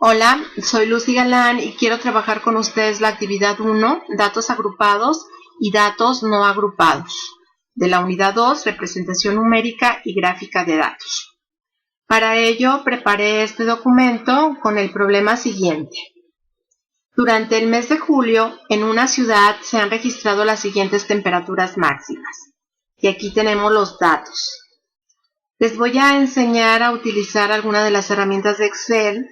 Hola, soy Lucy Galán y quiero trabajar con ustedes la actividad 1, datos agrupados y datos no agrupados, de la unidad 2, representación numérica y gráfica de datos. Para ello, preparé este documento con el problema siguiente. Durante el mes de julio, en una ciudad se han registrado las siguientes temperaturas máximas. Y aquí tenemos los datos. Les voy a enseñar a utilizar alguna de las herramientas de Excel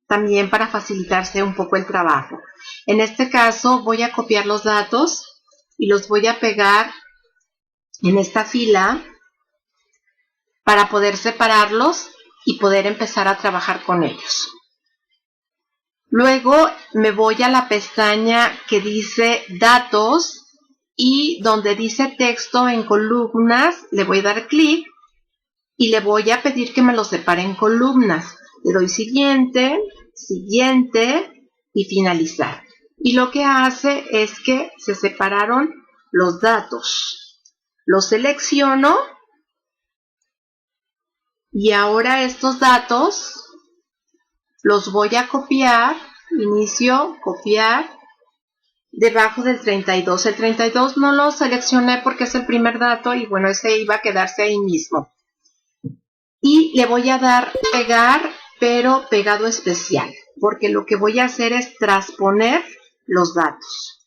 también para facilitarse un poco el trabajo. En este caso voy a copiar los datos y los voy a pegar en esta fila para poder separarlos y poder empezar a trabajar con ellos. Luego me voy a la pestaña que dice datos y donde dice texto en columnas le voy a dar clic y le voy a pedir que me lo separe en columnas. Le doy siguiente, siguiente y finalizar. Y lo que hace es que se separaron los datos. Los selecciono y ahora estos datos los voy a copiar. Inicio, copiar, debajo del 32. El 32 no lo seleccioné porque es el primer dato y bueno, ese iba a quedarse ahí mismo. Y le voy a dar pegar, pero pegado especial, porque lo que voy a hacer es transponer los datos.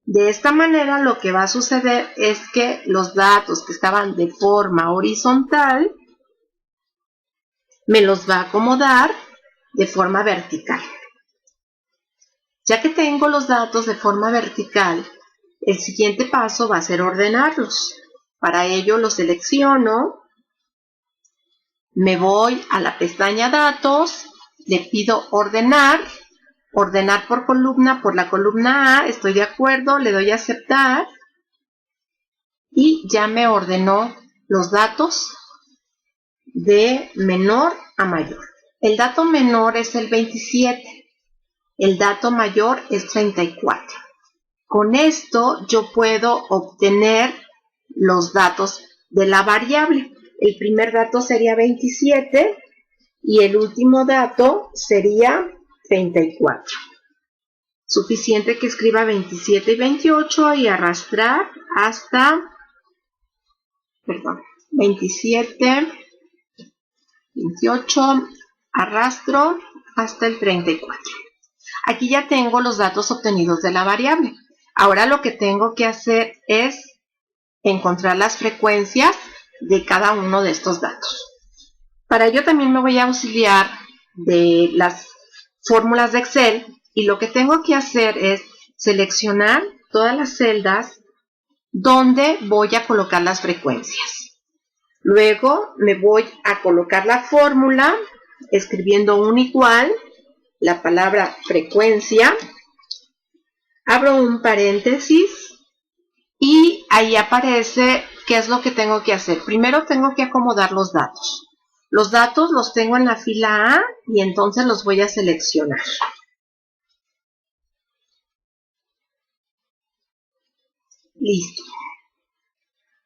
De esta manera lo que va a suceder es que los datos que estaban de forma horizontal me los va a acomodar de forma vertical. Ya que tengo los datos de forma vertical, el siguiente paso va a ser ordenarlos. Para ello los selecciono. Me voy a la pestaña datos, le pido ordenar por columna, por la columna A, estoy de acuerdo, le doy a aceptar y ya me ordenó los datos de menor a mayor. El dato menor es el 27, el dato mayor es 34. Con esto yo puedo obtener los datos de la variable. El primer dato sería 27 y el último dato sería 34. Suficiente que escriba 27 y 28 y arrastrar hasta, 27, 28, arrastro hasta el 34. Aquí ya tengo los datos obtenidos de la variable. Ahora lo que tengo que hacer es encontrar las frecuencias de cada uno de estos datos. Para ello también me voy a auxiliar de las fórmulas de Excel y lo que tengo que hacer es seleccionar todas las celdas donde voy a colocar las frecuencias. Luego me voy a colocar la fórmula escribiendo un igual, la palabra frecuencia, abro un paréntesis y ahí aparece qué es lo que tengo que hacer. Primero tengo que acomodar los datos. Los datos los tengo en la fila A y entonces los voy a seleccionar. Listo.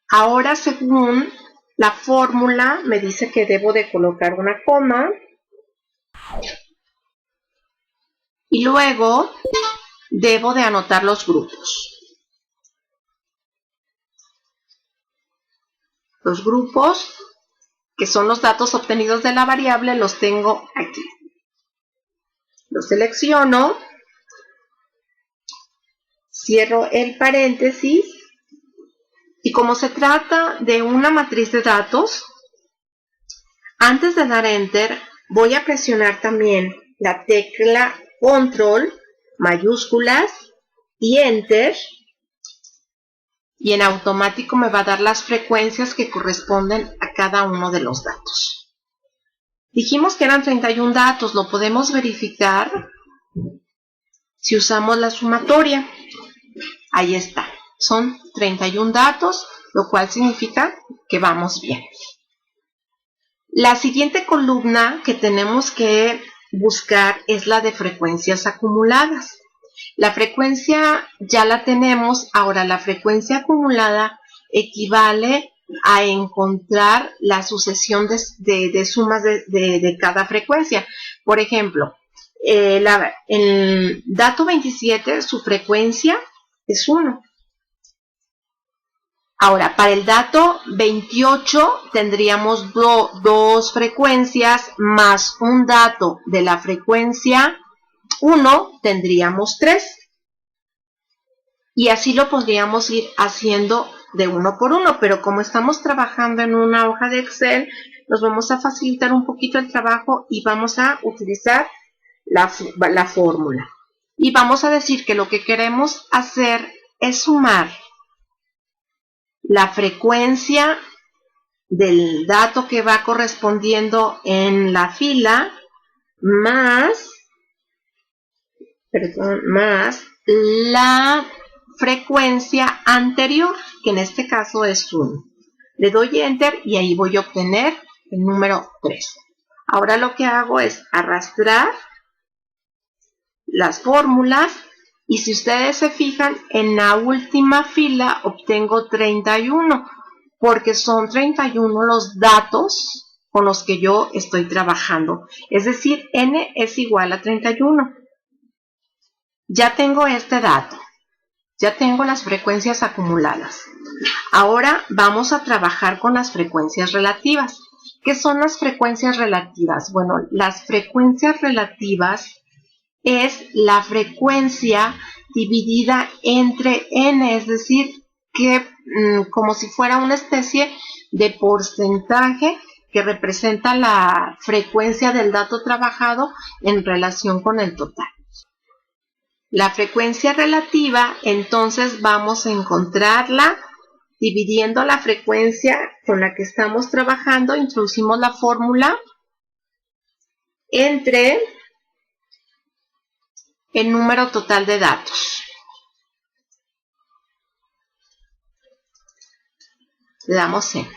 Ahora, según la fórmula, me dice que debo de colocar una coma. Y luego debo de anotar los grupos. Los grupos, que son los datos obtenidos de la variable, los tengo aquí. Los selecciono, cierro el paréntesis y como se trata de una matriz de datos, antes de dar Enter, voy a presionar también la tecla Control, mayúsculas y Enter. Y en automático me va a dar las frecuencias que corresponden a cada uno de los datos. Dijimos que eran 31 datos, lo podemos verificar si usamos la sumatoria. Ahí está, son 31 datos, lo cual significa que vamos bien. La siguiente columna que tenemos que buscar es la de frecuencias acumuladas. La frecuencia ya la tenemos, ahora la frecuencia acumulada equivale a encontrar la sucesión de sumas de cada frecuencia. Por ejemplo, el dato 27, su frecuencia es 1. Ahora, para el dato 28 tendríamos dos frecuencias más un dato de la frecuencia 1, tendríamos 3. Y así lo podríamos ir haciendo de uno por uno, pero como estamos trabajando en una hoja de Excel, nos vamos a facilitar un poquito el trabajo y vamos a utilizar la fórmula. Y vamos a decir que lo que queremos hacer es sumar la frecuencia del dato que va correspondiendo en la fila más la frecuencia anterior, que en este caso es 1. Le doy Enter y ahí voy a obtener el número 3. Ahora lo que hago es arrastrar las fórmulas y si ustedes se fijan, en la última fila obtengo 31, porque son 31 los datos con los que yo estoy trabajando. Es decir, N es igual a 31. Ya tengo este dato. Ya tengo las frecuencias acumuladas. Ahora vamos a trabajar con las frecuencias relativas. ¿Qué son las frecuencias relativas? Bueno, las frecuencias relativas es la frecuencia dividida entre n, es decir, que como si fuera una especie de porcentaje que representa la frecuencia del dato trabajado en relación con el total. La frecuencia relativa, entonces vamos a encontrarla dividiendo la frecuencia con la que estamos trabajando, introducimos la fórmula entre el número total de datos. Le damos Enter.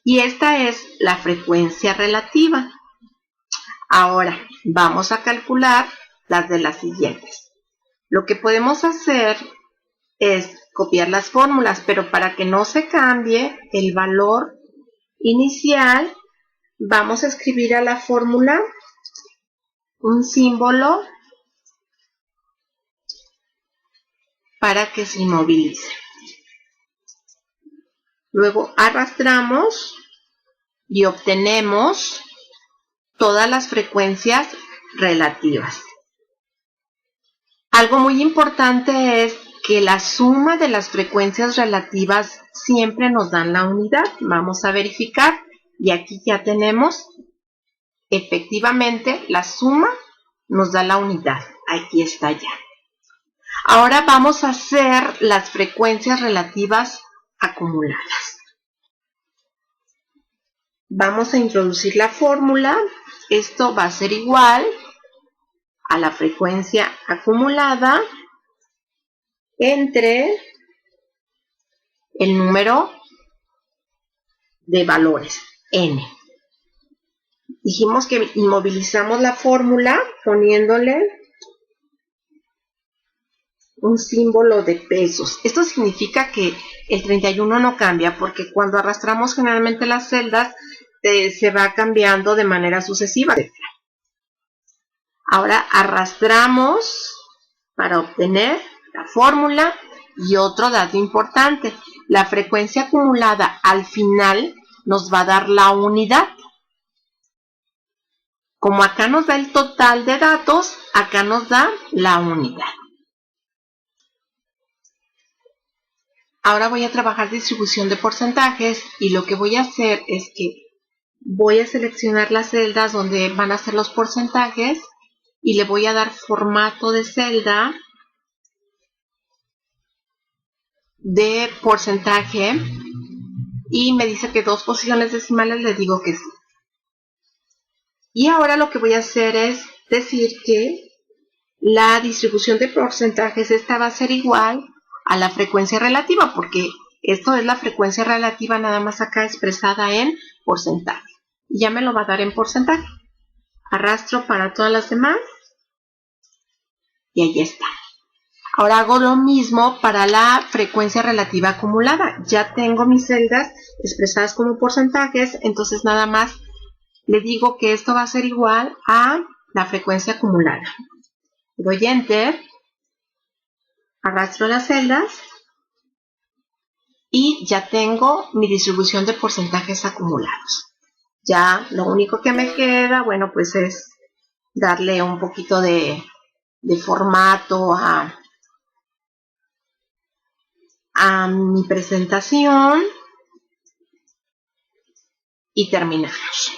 Y esta es la frecuencia relativa. Ahora vamos a calcular las de las siguientes. Lo que podemos hacer es copiar las fórmulas, pero para que no se cambie el valor inicial, vamos a escribir a la fórmula un símbolo para que se inmovilice. Luego arrastramos y obtenemos todas las frecuencias relativas. Algo muy importante es que la suma de las frecuencias relativas siempre nos dan la unidad. Vamos a verificar y aquí ya tenemos efectivamente la suma nos da la unidad. Aquí está ya. Ahora vamos a hacer las frecuencias relativas acumuladas. Vamos a introducir la fórmula. Esto va a ser igual a la frecuencia acumulada entre el número de valores, n. Dijimos que inmovilizamos la fórmula poniéndole un símbolo de pesos. Esto significa que el 31 no cambia, porque cuando arrastramos generalmente las celdas se va cambiando de manera sucesiva. Ahora arrastramos para obtener la fórmula y otro dato importante. La frecuencia acumulada al final nos va a dar la unidad. Como acá nos da el total de datos, acá nos da la unidad. Ahora voy a trabajar distribución de porcentajes y lo que voy a hacer es que voy a seleccionar las celdas donde van a ser los porcentajes y le voy a dar formato de celda de porcentaje y me dice que 2 posiciones decimales, le digo que sí. Y ahora lo que voy a hacer es decir que la distribución de porcentajes esta va a ser igual a la frecuencia relativa, porque esto es la frecuencia relativa nada más acá expresada en porcentaje. Y ya me lo va a dar en porcentaje. Arrastro para todas las demás y ahí está. Ahora hago lo mismo para la frecuencia relativa acumulada. Ya tengo mis celdas expresadas como porcentajes, entonces nada más le digo que esto va a ser igual a la frecuencia acumulada. Doy Enter, arrastro las celdas y ya tengo mi distribución de porcentajes acumulados. Ya lo único que me queda, bueno, pues es darle un poquito de formato a mi presentación y terminamos.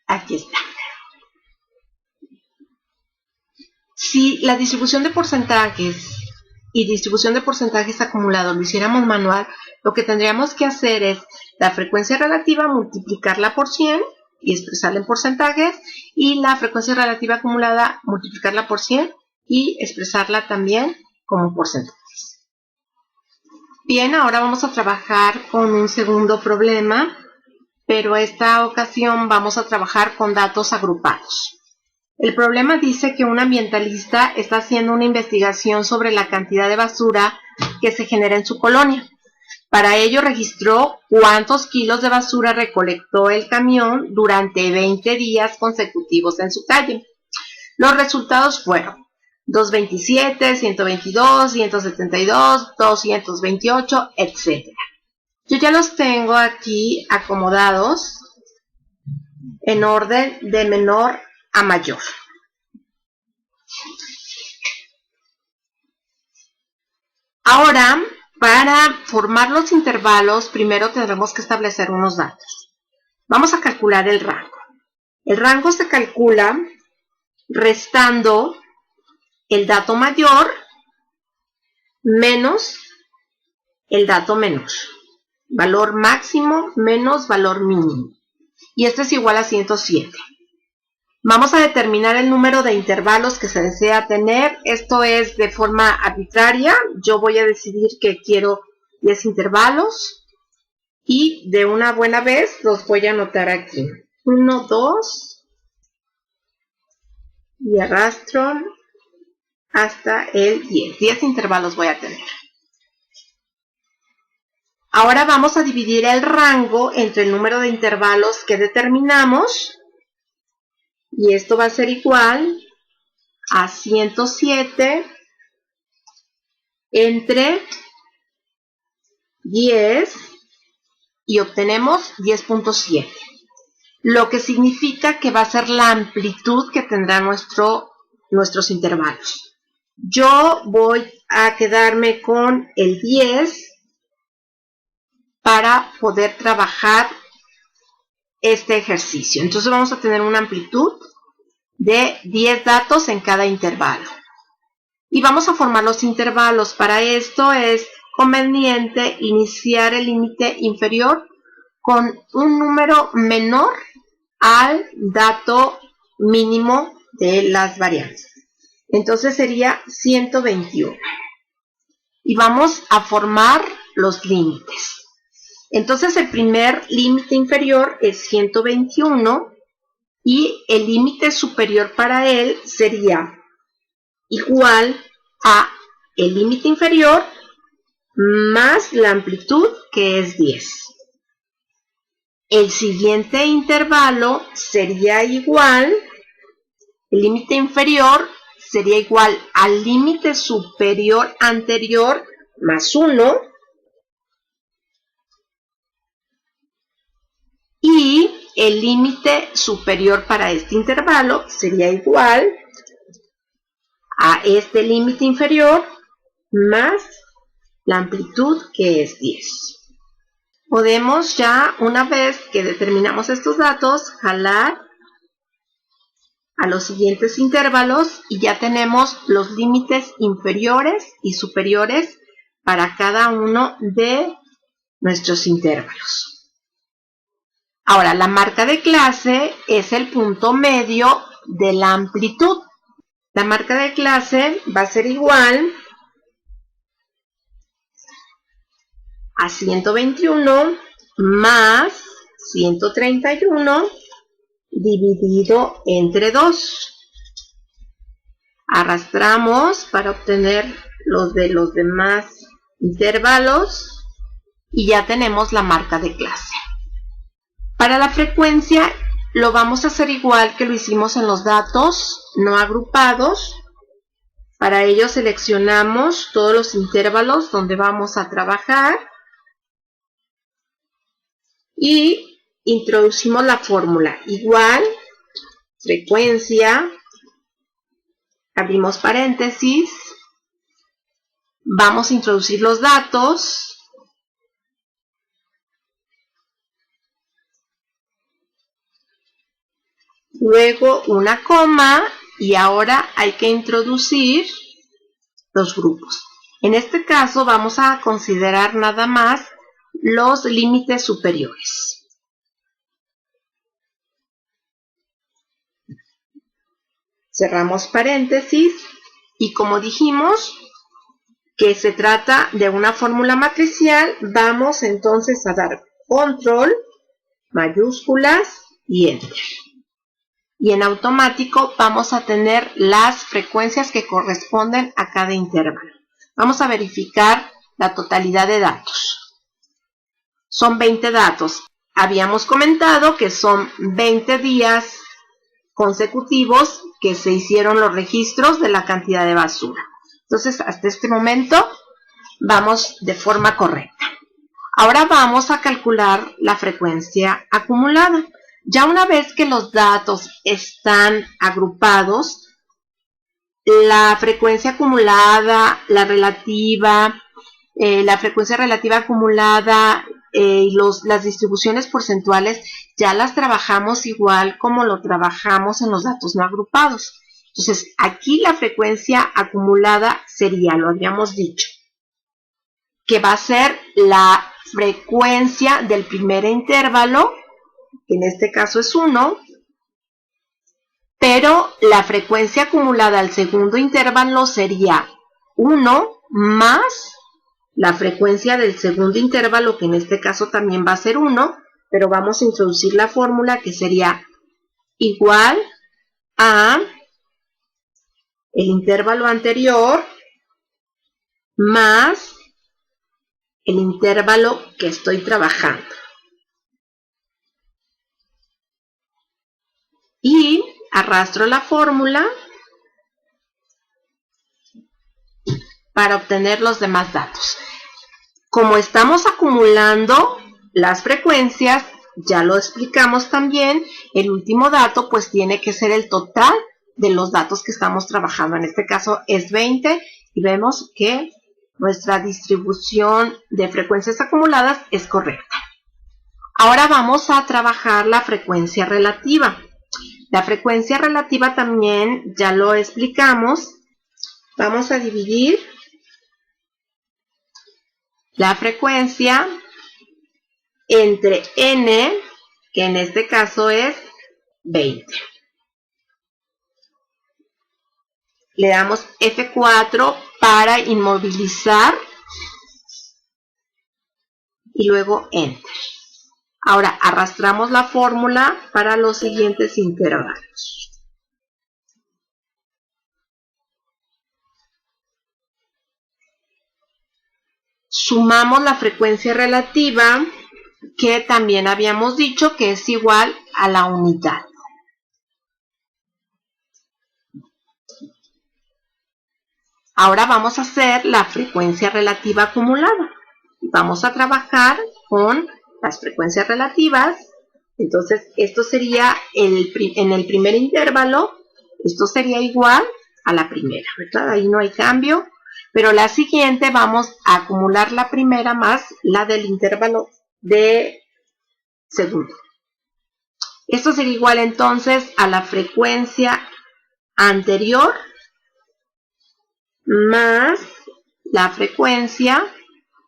Aquí está. Si la distribución de porcentajes y distribución de porcentajes acumulados lo hiciéramos manual, lo que tendríamos que hacer es la frecuencia relativa, multiplicarla por 100 y expresarla en porcentajes, y la frecuencia relativa acumulada, multiplicarla por 100 y expresarla también como porcentajes. Bien, ahora vamos a trabajar con un segundo problema, pero esta ocasión vamos a trabajar con datos agrupados. El problema dice que un ambientalista está haciendo una investigación sobre la cantidad de basura que se genera en su colonia. Para ello registró cuántos kilos de basura recolectó el camión durante 20 días consecutivos en su calle. Los resultados fueron 227, 122, 172, 228, etc. Yo ya los tengo aquí acomodados en orden de menor a mayor. Ahora, para formar los intervalos, primero tendremos que establecer unos datos. Vamos a calcular el rango. El rango se calcula restando el dato mayor menos el dato menor. Valor máximo menos valor mínimo. Y este es igual a 107. Vamos a determinar el número de intervalos que se desea tener. Esto es de forma arbitraria. Yo voy a decidir que quiero 10 intervalos. Y de una buena vez los voy a anotar aquí. 1, 2. Y arrastro hasta el 10. 10 intervalos voy a tener. Ahora vamos a dividir el rango entre el número de intervalos que determinamos. Y esto va a ser igual a 107 entre 10 y obtenemos 10.7. Lo que significa que va a ser la amplitud que tendrán nuestros intervalos. Yo voy a quedarme con el 10 para poder trabajar este ejercicio. Entonces vamos a tener una amplitud de 10 datos en cada intervalo. Y vamos a formar los intervalos. Para esto es conveniente iniciar el límite inferior con un número menor al dato mínimo de las variables. Entonces sería 121. Y vamos a formar los límites. Entonces el primer límite inferior es 121 y el límite superior para él sería igual a el límite inferior más la amplitud, que es 10. El siguiente intervalo sería igual, el límite inferior sería igual al límite superior anterior más 1. Y el límite superior para este intervalo sería igual a este límite inferior más la amplitud, que es 10. Podemos ya, una vez que determinamos estos datos, jalar a los siguientes intervalos y ya tenemos los límites inferiores y superiores para cada uno de nuestros intervalos. Ahora, la marca de clase es el punto medio de la amplitud. La marca de clase va a ser igual a 121 más 131 dividido entre 2. Arrastramos para obtener los de los demás intervalos y ya tenemos la marca de clase. Para la frecuencia lo vamos a hacer igual que lo hicimos en los datos no agrupados. Para ello seleccionamos todos los intervalos donde vamos a trabajar y introducimos la fórmula igual, frecuencia, abrimos paréntesis, vamos a introducir los datos, luego una coma y ahora hay que introducir los grupos. En este caso vamos a considerar nada más los límites superiores. Cerramos paréntesis y como dijimos que se trata de una fórmula matricial, vamos entonces a dar control, mayúsculas y enter. Y en automático vamos a tener las frecuencias que corresponden a cada intervalo. Vamos a verificar la totalidad de datos. Son 20 datos. Habíamos comentado que son 20 días consecutivos que se hicieron los registros de la cantidad de basura. Entonces, hasta este momento vamos de forma correcta. Ahora vamos a calcular la frecuencia acumulada. Ya una vez que los datos están agrupados, la frecuencia acumulada, la frecuencia relativa acumulada y las distribuciones porcentuales ya las trabajamos igual como lo trabajamos en los datos no agrupados. Entonces, aquí la frecuencia acumulada sería, lo habíamos dicho, que va a ser la frecuencia del primer intervalo, que en este caso es 1, pero la frecuencia acumulada al segundo intervalo sería 1 más la frecuencia del segundo intervalo, que en este caso también va a ser 1, pero vamos a introducir la fórmula que sería igual a el intervalo anterior más el intervalo que estoy trabajando. Y arrastro la fórmula para obtener los demás datos. Como estamos acumulando las frecuencias, ya lo explicamos también, el último dato pues tiene que ser el total de los datos que estamos trabajando. En este caso es 20 y vemos que nuestra distribución de frecuencias acumuladas es correcta. Ahora vamos a trabajar la frecuencia relativa. La frecuencia relativa también ya lo explicamos. Vamos a dividir la frecuencia entre n, que en este caso es 20. Le damos F4 para inmovilizar y luego Enter. Ahora arrastramos la fórmula para los siguientes intervalos. Sumamos la frecuencia relativa, que también habíamos dicho que es igual a la unidad. Ahora vamos a hacer la frecuencia relativa acumulada. Vamos a trabajar con las frecuencias relativas. Entonces, esto sería en el primer intervalo, esto sería igual a la primera, ¿verdad? Ahí no hay cambio. Pero la siguiente vamos a acumular la primera más la del intervalo de segundo. Esto sería igual entonces a la frecuencia anterior más la frecuencia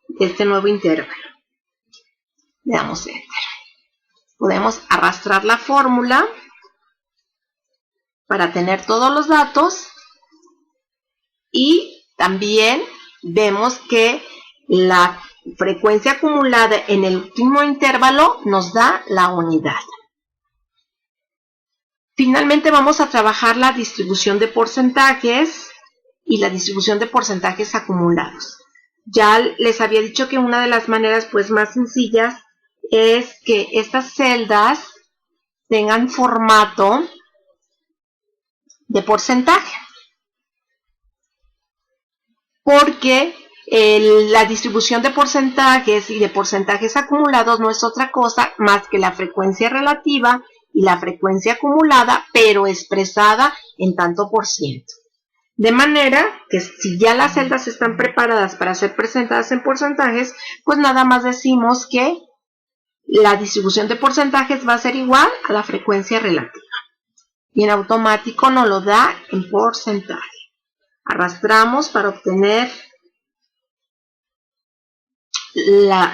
de este nuevo intervalo. Le damos Enter. Podemos arrastrar la fórmula para tener todos los datos y también vemos que la frecuencia acumulada en el último intervalo nos da la unidad. Finalmente vamos a trabajar la distribución de porcentajes y la distribución de porcentajes acumulados. Ya les había dicho que una de las maneras pues más sencillas es que estas celdas tengan formato de porcentaje, porque la distribución de porcentajes y de porcentajes acumulados no es otra cosa más que la frecuencia relativa y la frecuencia acumulada, pero expresada en tanto por ciento. De manera que si ya las celdas están preparadas para ser presentadas en porcentajes, pues nada más decimos que la distribución de porcentajes va a ser igual a la frecuencia relativa. Y en automático nos lo da en porcentaje. Arrastramos para obtener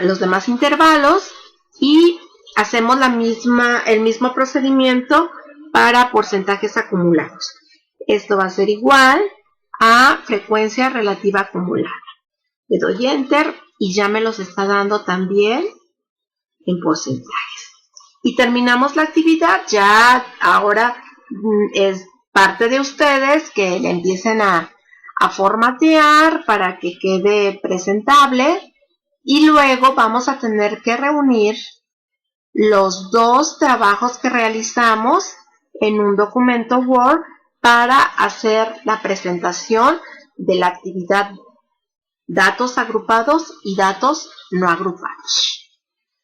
los demás intervalos y hacemos el mismo procedimiento para porcentajes acumulados. Esto va a ser igual a frecuencia relativa acumulada. Le doy Enter y ya me los está dando también en porcentajes. Y terminamos la actividad. Ya ahora es parte de ustedes que le empiecen a formatear para que quede presentable. Y luego vamos a tener que reunir los dos trabajos que realizamos en un documento Word para hacer la presentación de la actividad datos agrupados y datos no agrupados.